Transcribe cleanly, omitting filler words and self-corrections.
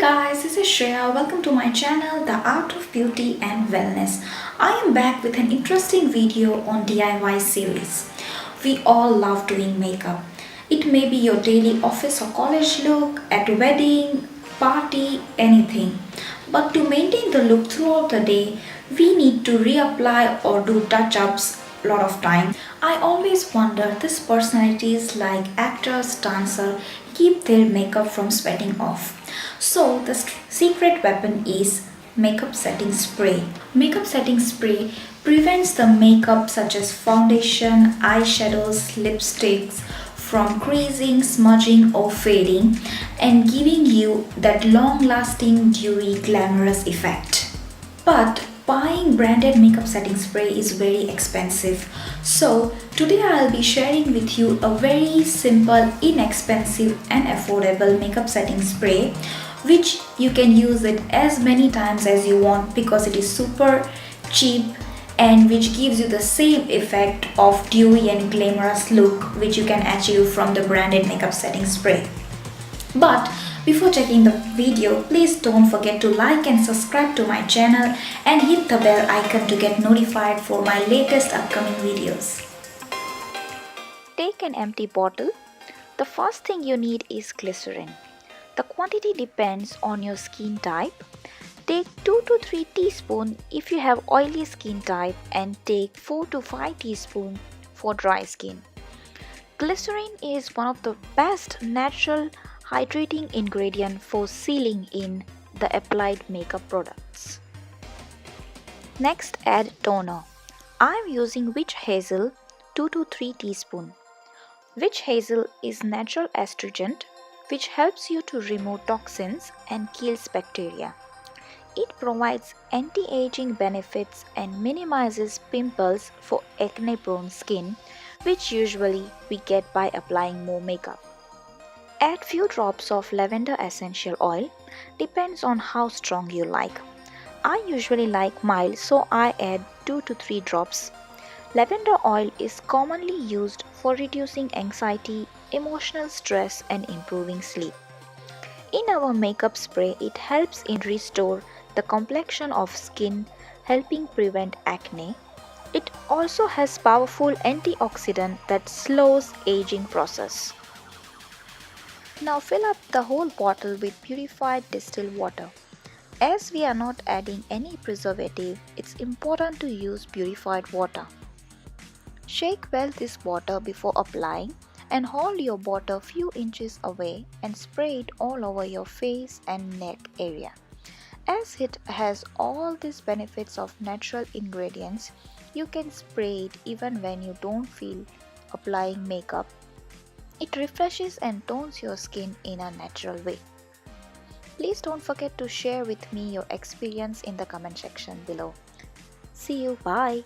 guys, this is Shreya. Welcome to my channel, The Art of Beauty and Wellness. I am back with an interesting video on DIY series. We all love doing makeup. It may be your daily office or college look, at a wedding, party, anything. But to maintain the look throughout the day, we need to reapply or do touch-ups a lot of times. I always wonder these personalities like actors, dancers keep their makeup from sweating off. So the secret weapon is makeup setting spray. Makeup setting spray prevents the makeup such as foundation, eyeshadows, lipsticks from creasing, smudging or fading and giving you that long-lasting dewy glamorous effect. But buying branded makeup setting spray is very expensive. So today I'll be sharing with you a very simple, inexpensive and affordable makeup setting spray which you can use it as many times as you want because it is super cheap and which gives you the same effect of dewy and glamorous look which you can achieve from the branded makeup setting spray. But before checking the video, please don't forget to like and subscribe to my channel and hit the bell icon to get notified for my latest upcoming videos. Take an empty bottle. The first thing you need is glycerin. The quantity depends on your skin type. Take 2 to 3 teaspoons if you have oily skin type and take 4 to 5 teaspoons for dry skin. Glycerin is one of the best natural hydrating ingredient for sealing in the applied makeup products. Next, add toner. I am using witch hazel 2 to 3 teaspoons. Witch hazel is natural astringent which helps you to remove toxins and kills bacteria. It provides anti-aging benefits and minimizes pimples for acne-prone skin, which usually we get by applying more makeup. Add few drops of lavender essential oil, depends on how strong you like. I usually like mild, so I add 2 to 3 drops. Lavender oil is commonly used for reducing anxiety, emotional stress and improving sleep. In our makeup spray, it helps in restore the complexion of skin, helping prevent acne. It also has powerful antioxidant that slows aging process. Now fill up the whole bottle with purified distilled water. As we are not adding any preservative, it's important to use purified water. Shake well this water before applying and hold your bottle few inches away and spray it all over your face and neck area. As it has all these benefits of natural ingredients, you can spray it even when you don't feel applying makeup. It refreshes and tones your skin in a natural way. Please don't forget to share with me your experience in the comment section below. See you, bye!